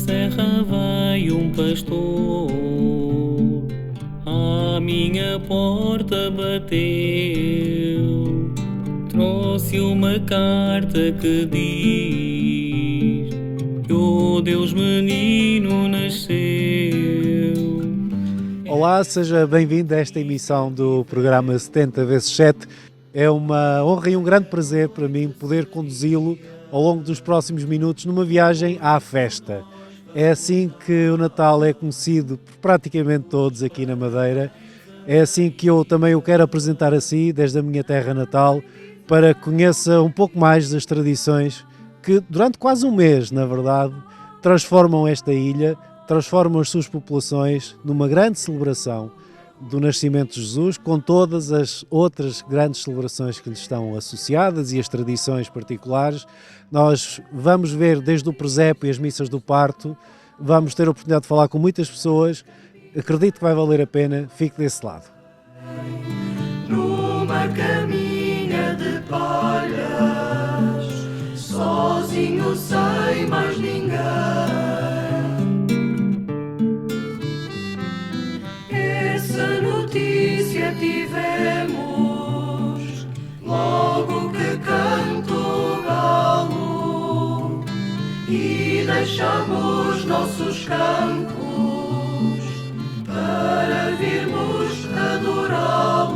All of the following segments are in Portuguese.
serra veio um pastor, à minha porta bateu, trouxe uma carta que diz que o Deus menino nasceu. Olá, seja bem-vindo a esta emissão do programa 70x7. É uma honra e um grande prazer para mim poder conduzi-lo ao longo dos próximos minutos numa viagem à festa. É assim que o Natal é conhecido por praticamente todos aqui na Madeira. É assim que eu também o quero apresentar a si, desde a minha terra natal, para que conheça um pouco mais das tradições que durante quase um mês, na verdade, transformam esta ilha, transformam as suas populações numa grande celebração do nascimento de Jesus, com todas as outras grandes celebrações que lhe estão associadas e as tradições particulares. Nós vamos ver desde o presépio e as missas do parto, vamos ter a oportunidade de falar com muitas pessoas. Acredito que vai valer a pena, fique desse lado. Numa caminha de palhas, sozinho sem mais ninguém. Essa notícia tivemos logo que canto o galo e deixamos nossos campos para virmos adorá-lo.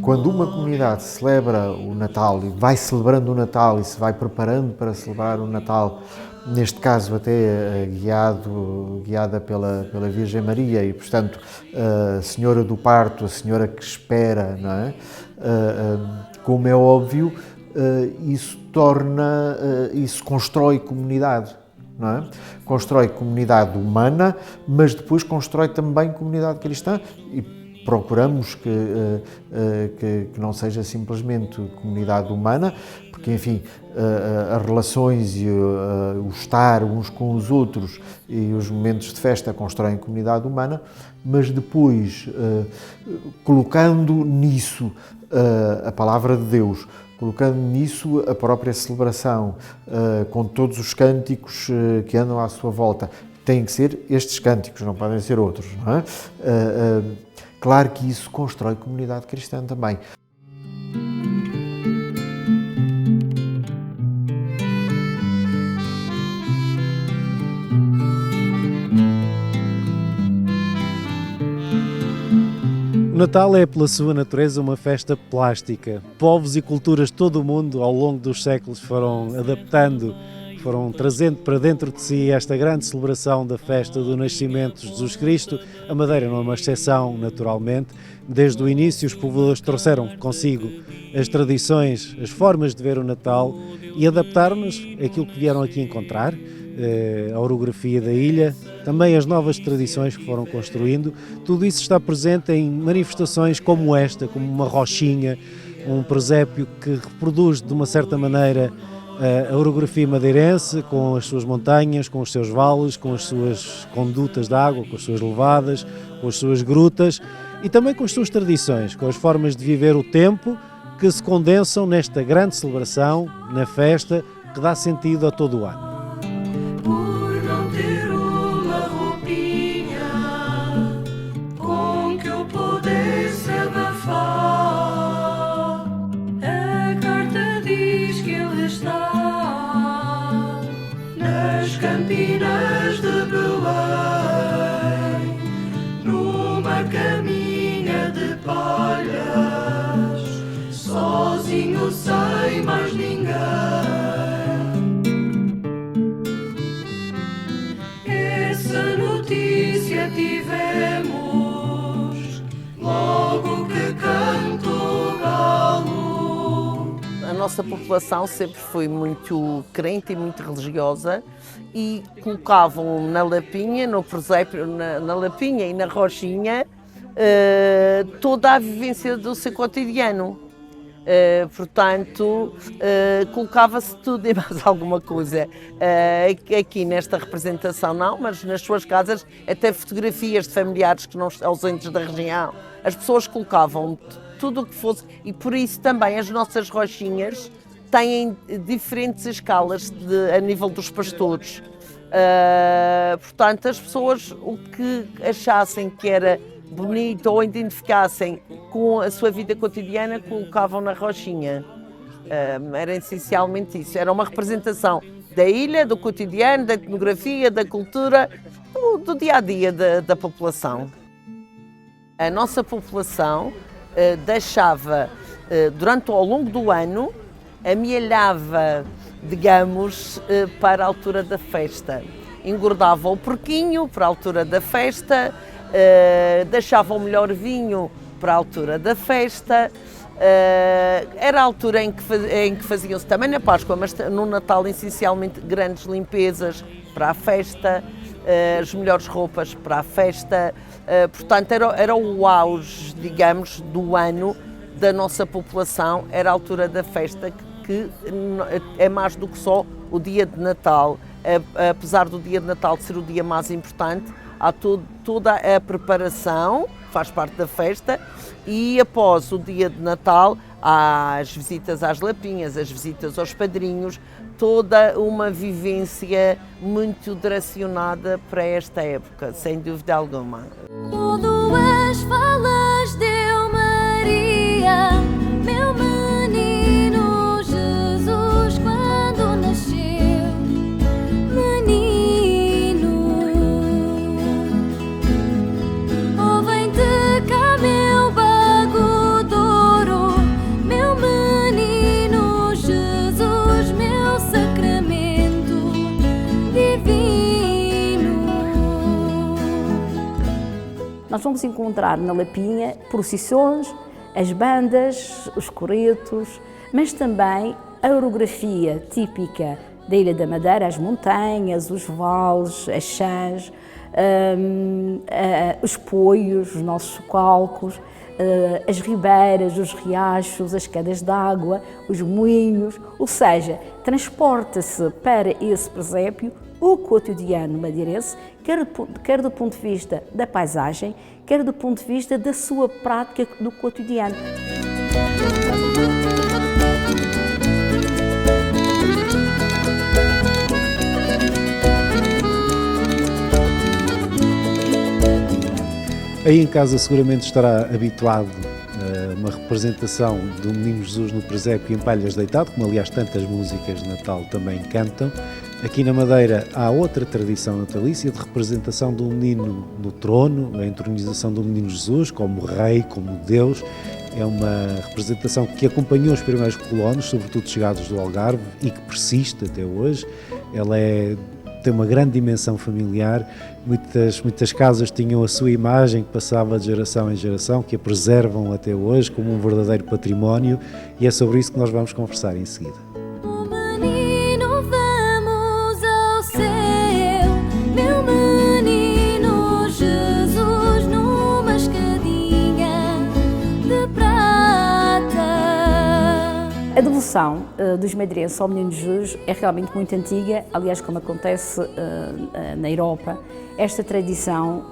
Quando uma comunidade celebra o Natal e vai celebrando o Natal e se vai preparando para celebrar o Natal, neste caso até guiada pela Virgem Maria e, portanto, a Senhora do Parto, a Senhora que espera, não é? Como é óbvio, isso constrói comunidade, não é? Constrói comunidade humana, mas depois constrói também comunidade cristã e procuramos que não seja simplesmente comunidade humana, porque, enfim, as relações e o estar uns com os outros e os momentos de festa constroem comunidade humana, mas depois, colocando nisso a palavra de Deus, colocando nisso a própria celebração, com todos os cânticos que andam à sua volta, têm que ser estes cânticos, não podem ser outros, não é? Claro que isso constrói comunidade cristã também. O Natal é, pela sua natureza, uma festa plástica. Povos e culturas de todo o mundo, ao longo dos séculos, foram adaptando, foram trazendo para dentro de si esta grande celebração da festa do nascimento de Jesus Cristo. A Madeira não é uma exceção, naturalmente. Desde o início, os povoadores trouxeram consigo as tradições, as formas de ver o Natal e adaptaram-nos àquilo que vieram aqui encontrar, a orografia da ilha, também as novas tradições que foram construindo. Tudo isso está presente em manifestações como esta, como uma rochinha, um presépio que reproduz de uma certa maneira a orografia madeirense, com as suas montanhas, com os seus vales, com as suas condutas de água, com as suas levadas, com as suas grutas e também com as suas tradições, com as formas de viver o tempo que se condensam nesta grande celebração, na festa, que dá sentido a todo o ano. Por não ter uma roupinha com que eu pudesse abafar, a carta diz que ele está nas Campinas de Belém, numa caminha de palhas, sozinho sem mais ninguém. Essa notícia tivemos logo que canto o galo. A nossa população sempre foi muito crente e muito religiosa e colocavam na lapinha, no presépio, na lapinha e na rochinha toda a vivência do seu cotidiano. Portanto, colocava-se tudo e mais alguma coisa. Aqui nesta representação não, mas nas suas casas até fotografias de familiares que não ausentes da região. As pessoas colocavam tudo o que fosse e por isso também as nossas rochinhas têm diferentes escalas a nível dos pastores. Portanto, as pessoas o que achassem que era bonito ou identificassem com a sua vida cotidiana colocavam na rochinha. Era essencialmente isso, era uma representação da ilha, do cotidiano, da etnografia, da cultura, do dia-a-dia da população. A nossa população deixava, ao longo do ano, amealhava, digamos, para a altura da festa. Engordava o porquinho para a altura da festa, deixava o melhor vinho para a altura da festa. Era a altura em que faziam-se também na Páscoa, mas no Natal essencialmente grandes limpezas para a festa, as melhores roupas para a festa. Portanto, era o auge, digamos, do ano da nossa população, era a altura da festa que é mais do que só o dia de Natal. Apesar do dia de Natal ser o dia mais importante, há toda a preparação, faz parte da festa, e após o dia de Natal há as visitas às lapinhas, as visitas aos padrinhos, toda uma vivência muito direcionada para esta época, sem dúvida alguma. Tudo as falas deu Maria, meu menino Jesus, quando nasceu, menino. Oh, vem-te cá, meu bago de ouro, meu menino Jesus, meu sacramento divino. Nós vamos encontrar na Lapinha procissões, as bandas, os coretos, mas também a orografia típica da Ilha da Madeira, as montanhas, os vales, as chãs, os poios, os nossos socalcos, as ribeiras, os riachos, as quedas d'água, os moinhos, ou seja, transporta-se para esse presépio o cotidiano madeirense, quer do ponto de vista da paisagem, quer do ponto de vista da sua prática do cotidiano. Aí em casa seguramente estará habituado a uma representação do Menino Jesus no presépio em palhas deitado, como aliás tantas músicas de Natal também cantam. Aqui na Madeira há outra tradição natalícia de representação do menino no trono, a entronização do Menino Jesus como rei, como Deus. É uma representação que acompanhou os primeiros colonos, sobretudo chegados do Algarve, e que persiste até hoje. Ela tem uma grande dimensão familiar. Muitas casas tinham a sua imagem que passava de geração em geração, que a preservam até hoje como um verdadeiro património, e é sobre isso que nós vamos conversar em seguida. A devoção dos madeirenses ao Menino Jesus é realmente muito antiga, aliás, como acontece na Europa, esta tradição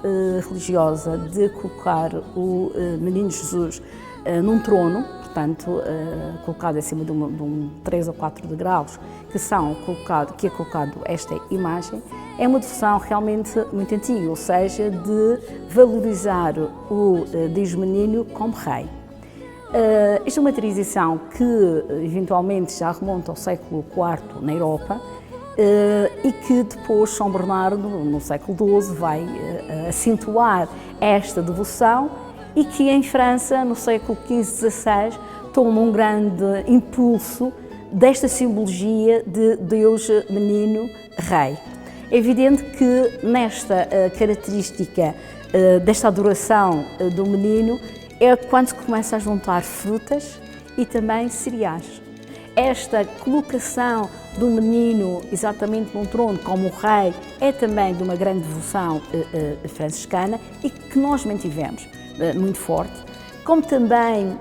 religiosa de colocar o Menino Jesus num trono, portanto, colocado acima de um 3 ou 4 degraus, que é colocado esta imagem, é uma devoção realmente muito antiga, ou seja, de valorizar o Deus Menino como rei. Esta é uma tradição que eventualmente já remonta ao século IV na Europa e que depois São Bernardo, no século XII, vai acentuar esta devoção e que em França, no século XV-XVI, toma um grande impulso desta simbologia de Deus Menino Rei. É evidente que nesta característica desta adoração do menino é quando se começa a juntar frutas e também cereais. Esta colocação do menino exatamente num trono como rei é também de uma grande devoção franciscana e que nós mantivemos muito forte, como também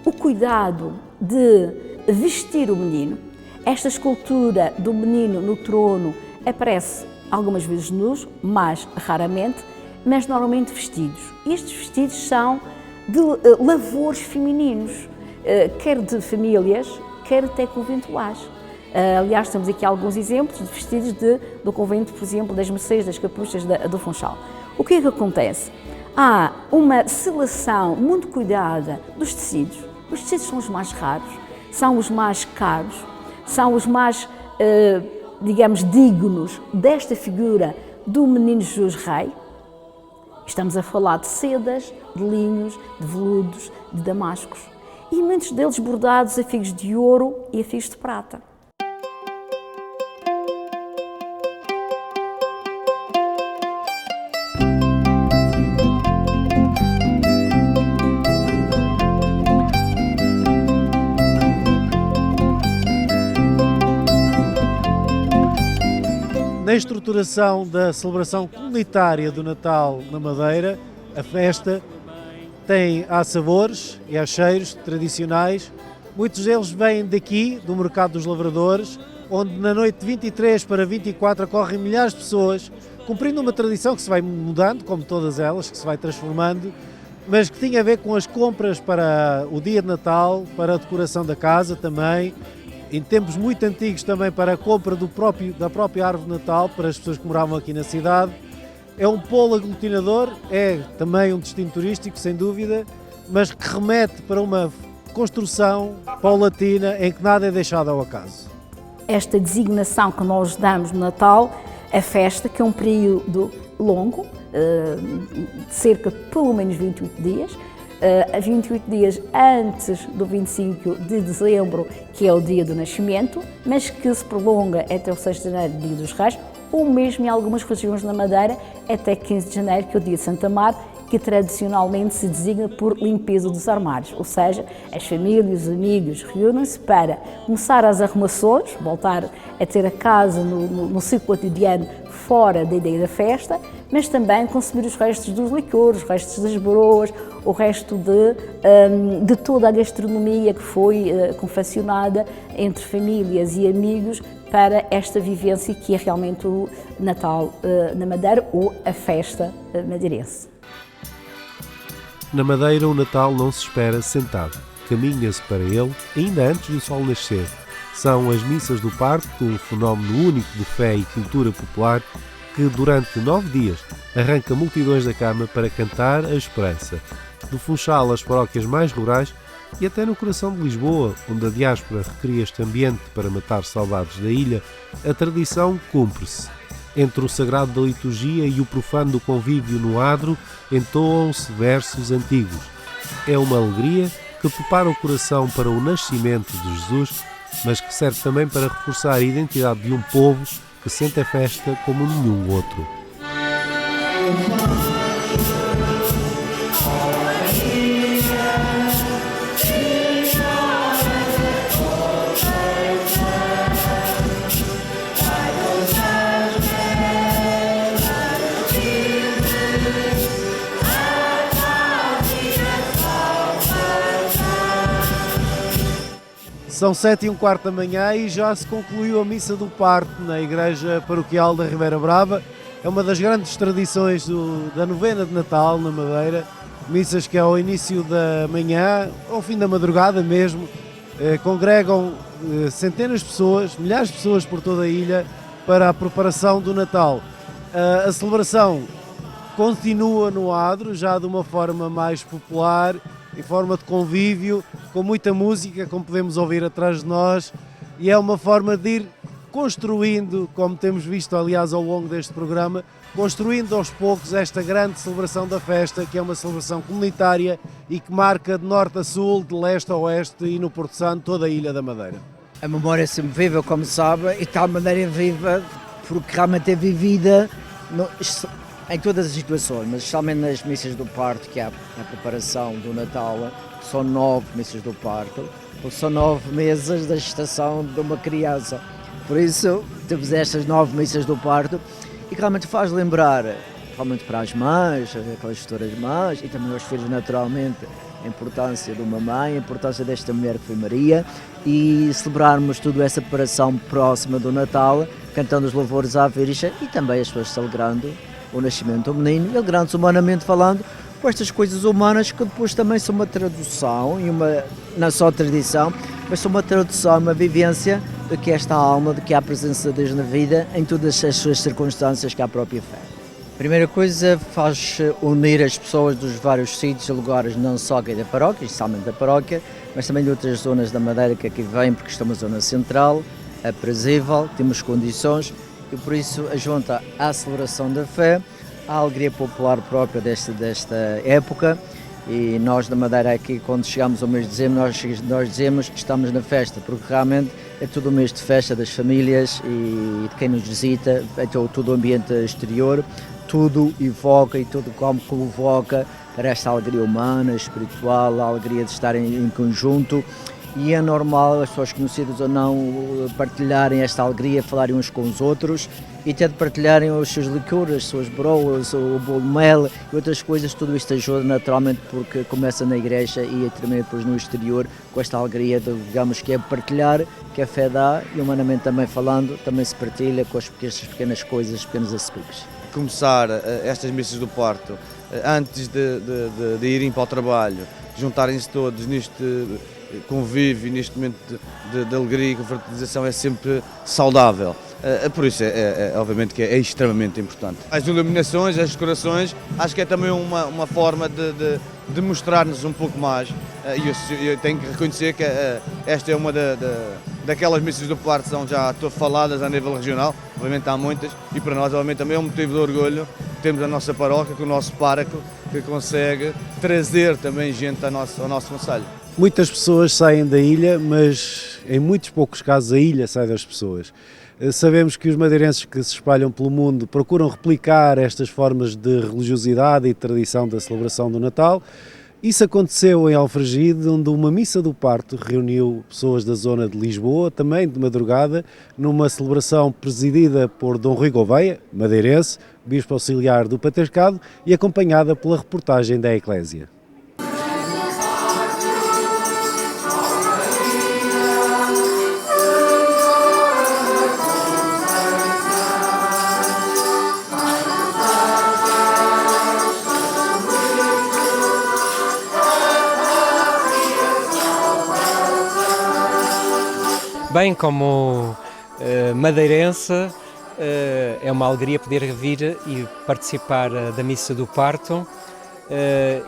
o cuidado de vestir o menino. Esta escultura do menino no trono aparece algumas vezes nus, mais raramente, mas normalmente vestidos. Estes vestidos são de lavores femininos, quer de famílias, quer até conventuais. Aliás, temos aqui alguns exemplos de vestidos do convento, por exemplo, das Mercês, das Capuchas do Funchal. O que é que acontece? Há uma seleção muito cuidada dos tecidos. Os tecidos são os mais raros, são os mais caros, são os mais, digamos, dignos desta figura do Menino Jesus Rei. Estamos a falar de sedas, de linhos, de veludos, de damascos e muitos deles bordados a figos de ouro e a figos de prata. Na estruturação da celebração comunitária do Natal na Madeira, a festa há sabores e há cheiros tradicionais. Muitos deles vêm daqui, do Mercado dos Lavradores, onde na noite de 23 para 24 ocorrem milhares de pessoas, cumprindo uma tradição que se vai mudando, como todas elas, que se vai transformando, mas que tinha a ver com as compras para o dia de Natal, para a decoração da casa também, em tempos muito antigos também para a compra da própria árvore de Natal, para as pessoas que moravam aqui na cidade. É um polo aglutinador, é também um destino turístico, sem dúvida, mas que remete para uma construção paulatina em que nada é deixado ao acaso. Esta designação que nós damos no Natal, a festa, que é um período longo, de cerca de pelo menos 28 dias, a 28 dias antes do 25 de dezembro, que é o dia do nascimento, mas que se prolonga até o 6 de janeiro, dia dos Reis, ou mesmo em algumas regiões na Madeira, até 15 de janeiro, que é o dia de Santa Mar, que tradicionalmente se designa por limpeza dos armários, ou seja, as famílias e os amigos reúnem-se para começar as arrumações, voltar a ter a casa no ciclo cotidiano fora da ideia da festa, mas também consumir os restos dos licores, os restos das broas, o resto de toda a gastronomia que foi confeccionada entre famílias e amigos para esta vivência que é realmente o Natal na Madeira ou a festa madeirense. Na Madeira, o Natal não se espera sentado. Caminha-se para ele ainda antes do sol nascer. São as missas do parto, um fenómeno único de fé e cultura popular que, durante 9 dias, arranca multidões da cama para cantar a esperança. Do Funchal às paróquias mais rurais e até no coração de Lisboa, onde a diáspora recria este ambiente para matar saudades da ilha, a tradição cumpre-se. Entre o sagrado da liturgia e o profano do convívio no adro, entoam-se versos antigos. É uma alegria que prepara o coração para o nascimento de Jesus, mas que serve também para reforçar a identidade de um povo que sente a festa como nenhum outro. São 7h15 da manhã e já se concluiu a missa do parto na Igreja Paroquial da Ribeira Brava. É uma das grandes tradições da novena de Natal na Madeira. Missas que ao início da manhã, ao fim da madrugada mesmo, congregam centenas de pessoas, milhares de pessoas por toda a ilha para a preparação do Natal. A celebração continua no adro, já de uma forma mais popular, em forma de convívio, com muita música, como podemos ouvir atrás de nós, e é uma forma de ir construindo, como temos visto aliás ao longo deste programa, construindo aos poucos esta grande celebração da festa, que é uma celebração comunitária e que marca de norte a sul, de leste a oeste e no Porto Santo toda a Ilha da Madeira. A memória é sempre viva, como sabe, e de tal maneira é viva porque realmente é vivida em todas as situações, mas especialmente nas missas do parto, que é a preparação do Natal. São 9 missas do parto, porque são 9 meses da gestação de uma criança. Por isso, temos estas 9 missas do parto e que realmente faz lembrar, realmente para as mães, aquelas futuras mães e também aos filhos, naturalmente, a importância de uma mãe, a importância desta mulher que foi Maria, e celebrarmos toda essa preparação próxima do Natal, cantando os louvores à Virgem e também as pessoas celebrando o nascimento do menino, e alegrando-se humanamente falando com estas coisas humanas que depois também são uma tradução e uma não só tradição, mas são uma tradução, uma vivência do que é esta alma, do que é a presença de Deus na vida, em todas as suas circunstâncias, que é a própria fé. A primeira coisa faz unir as pessoas dos vários sítios e lugares, não só aqui da paróquia, especialmente da paróquia, mas também de outras zonas da Madeira que aqui vêm, porque isto é uma zona central, aprazível, temos condições, e por isso ajunta à celebração da fé, à alegria popular própria desta época. E nós da Madeira aqui, quando chegamos ao mês de dezembro, nós dizemos que estamos na festa, porque realmente é todo o mês de festa das famílias e de quem nos visita, é todo o ambiente exterior, tudo evoca e tudo como convoca para esta alegria humana, espiritual, a alegria de estarem em conjunto. E é normal as pessoas conhecidas ou não partilharem esta alegria, falarem uns com os outros e até de partilharem os seus licores, as suas broas, o bolo de mel e outras coisas. Tudo isto ajuda naturalmente porque começa na igreja e termina depois no exterior com esta alegria, digamos que é partilhar, que a fé dá e humanamente também falando, também se partilha com as pequenas coisas, os pequenos aspectos. Começar estas missas do parto antes de irem para o trabalho, juntarem-se todos neste convívio, neste momento de alegria e confraternização é sempre saudável. Por isso, obviamente que é extremamente importante. As iluminações, as decorações, acho que é também uma forma de mostrar-nos um pouco mais. E eu tenho que reconhecer que esta é uma daquelas missas do parto que são já faladas a nível regional, obviamente há muitas, e para nós obviamente também é um motivo de orgulho termos a nossa paróquia, com o nosso pároco, que consegue trazer também gente ao nosso concelho. Muitas pessoas saem da ilha, mas em muitos poucos casos a ilha sai das pessoas. Sabemos que os madeirenses que se espalham pelo mundo procuram replicar estas formas de religiosidade e tradição da celebração do Natal. Isso aconteceu em Alfragide, onde uma missa do parto reuniu pessoas da zona de Lisboa, também de madrugada, numa celebração presidida por Dom Rui Gouveia, madeirense, bispo auxiliar do Patriarcado, e acompanhada pela reportagem da Eclésia. Bem, como madeirense, é uma alegria poder vir e participar da missa do parto,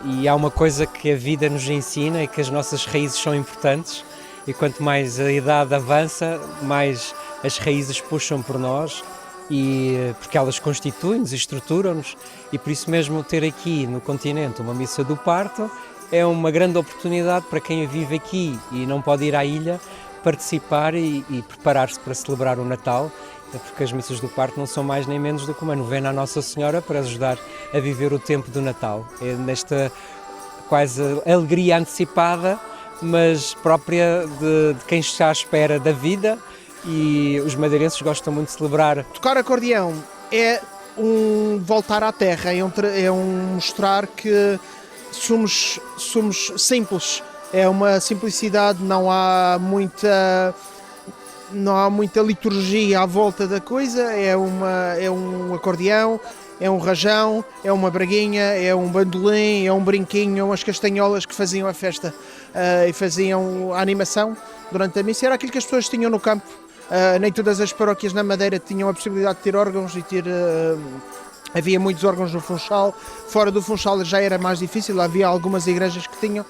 e há uma coisa que a vida nos ensina, é que as nossas raízes são importantes, e quanto mais a idade avança, mais as raízes puxam por nós, e porque elas constituem-nos e estruturam-nos, e por isso mesmo ter aqui no continente uma missa do parto é uma grande oportunidade para quem vive aqui e não pode ir à ilha, participar e preparar-se para celebrar o Natal, porque as missas do parto não são mais nem menos do que uma novena à Nossa Senhora para ajudar a viver o tempo do Natal. É nesta quase alegria antecipada, mas própria de quem está à espera da vida, e os madeirenses gostam muito de celebrar. Tocar acordeão é um voltar à terra, é um mostrar que somos simples. É uma simplicidade, não há muita liturgia à volta da coisa, é um acordeão, é um rajão, é uma braguinha, é um bandolim, é um brinquinho, umas castanholas que faziam a festa e faziam a animação durante a missa. Era aquilo que as pessoas tinham no campo. Nem todas as paróquias na Madeira tinham a possibilidade de ter órgãos e havia muitos órgãos no Funchal. Fora do Funchal já era mais difícil, havia algumas igrejas que tinham.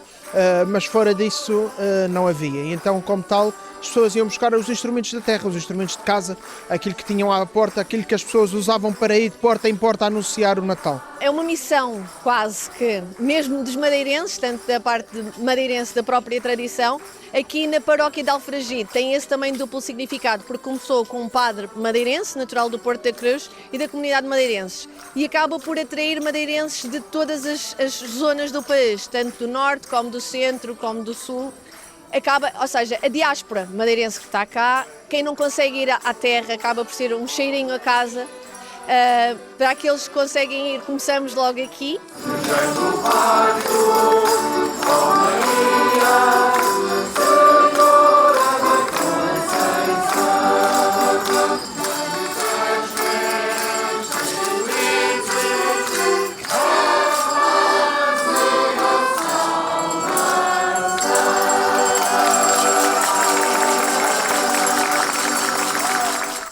Mas fora disso não havia, e então como tal as pessoas iam buscar os instrumentos da terra, os instrumentos de casa, aquilo que tinham à porta, aquilo que as pessoas usavam para ir de porta em porta a anunciar o Natal. É uma missão quase que mesmo dos madeirenses, tanto da parte madeirense da própria tradição. Aqui na paróquia de Alfragide tem esse também duplo significado, porque começou com um padre madeirense, natural do Porto da Cruz e da comunidade de madeirenses, e acaba por atrair madeirenses de todas as zonas do país, tanto do norte como do centro, como do sul. Ou seja, a diáspora madeirense que está cá, quem não consegue ir à terra acaba por ser um cheirinho a casa. Para aqueles que conseguem ir, começamos logo aqui.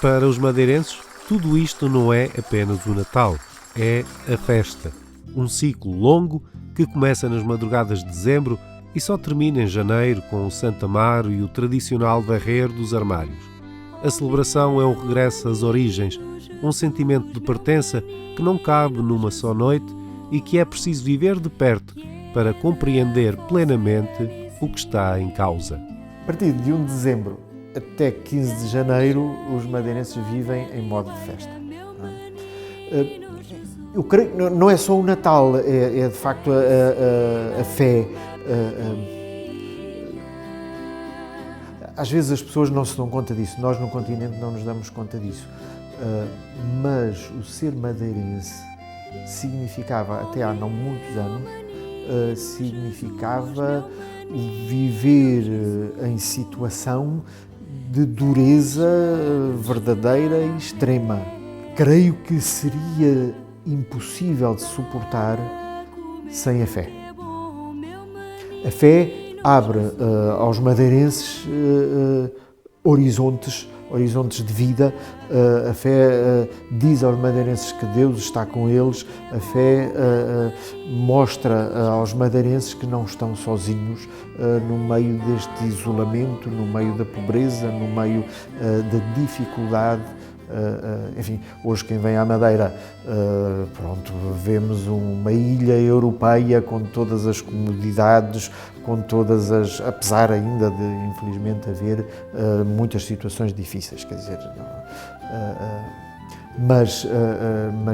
Para os madeirenses, tudo isto não é apenas o Natal, é a festa. Um ciclo longo que começa nas madrugadas de dezembro e só termina em janeiro com o Santo Amaro e o tradicional varrer dos armários. A celebração é um regresso às origens, um sentimento de pertença que não cabe numa só noite e que é preciso viver de perto para compreender plenamente o que está em causa. A partir de 1 de dezembro até 15 de janeiro, os madeirenses vivem em modo de festa. Eu creio que não é só o Natal, é de facto a fé. Às vezes as pessoas não se dão conta disso, nós no continente não nos damos conta disso. Mas o ser madeirense significava, até há não muitos anos, significava viver em situação de dureza verdadeira e extrema. Creio que seria impossível de suportar sem a fé. A fé abre aos madeirenses horizontes de vida. A fé diz aos madeirenses que Deus está com eles. A fé mostra aos madeirenses que não estão sozinhos no meio deste isolamento, no meio da pobreza, no meio da dificuldade. Enfim, hoje quem vem à Madeira, vemos uma ilha europeia com todas as comodidades, com todas as, apesar ainda de infelizmente haver muitas situações difíceis, quer dizer, mas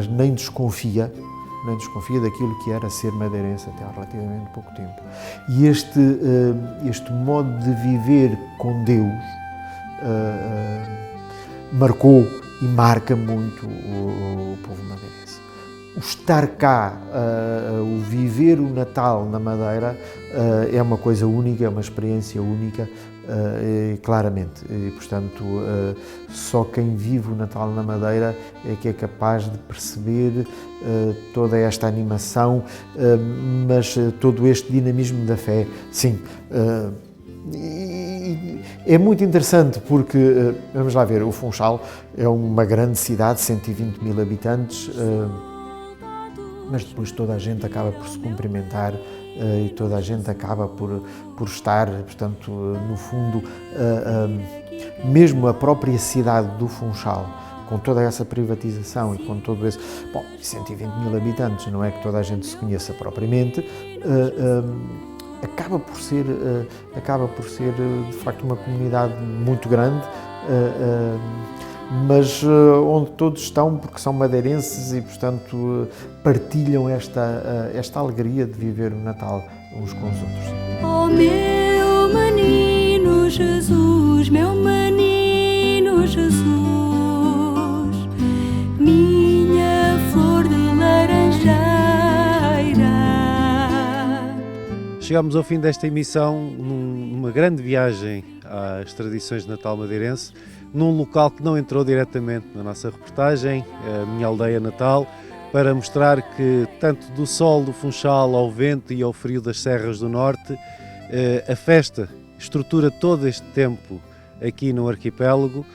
nem desconfia daquilo que era ser madeirense até há relativamente pouco tempo. E este modo de viver com Deus marcou e marca muito o povo madeirense. O estar cá, o viver o Natal na Madeira é uma coisa única, é uma experiência única, claramente. E, portanto, só quem vive o Natal na Madeira é que é capaz de perceber toda esta animação, mas todo este dinamismo da fé. Sim. É muito interessante porque, vamos lá ver, o Funchal é uma grande cidade, 120 mil habitantes, mas depois toda a gente acaba por se cumprimentar e toda a gente acaba por estar, portanto, no fundo, mesmo a própria cidade do Funchal, com toda essa privatização e com todo esse... Bom, 120 mil habitantes, não é que toda a gente se conheça propriamente, acaba por ser de facto uma comunidade muito grande, mas onde todos estão porque são madeirenses e, portanto, partilham esta alegria de viver o Natal uns com os outros. Oh, meu menino Jesus, meu menino Jesus, minha flor de laranjeira. Chegamos ao fim desta emissão numa grande viagem às tradições de Natal madeirense, num local que não entrou diretamente na nossa reportagem, a minha aldeia natal, para mostrar que tanto do sol do Funchal ao vento e ao frio das serras do norte, a festa estrutura todo este tempo aqui no arquipélago,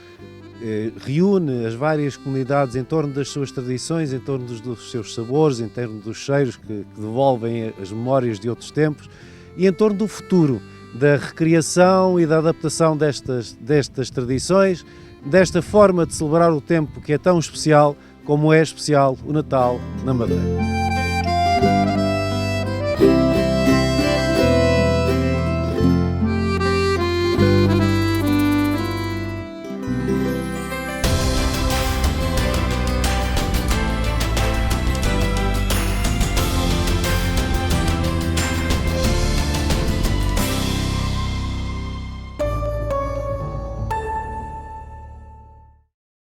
reúne as várias comunidades em torno das suas tradições, em torno dos seus sabores, em torno dos cheiros que devolvem as memórias de outros tempos e em torno do futuro, da recriação e da adaptação destas tradições, desta forma de celebrar o tempo que é tão especial como é especial o Natal na Madeira.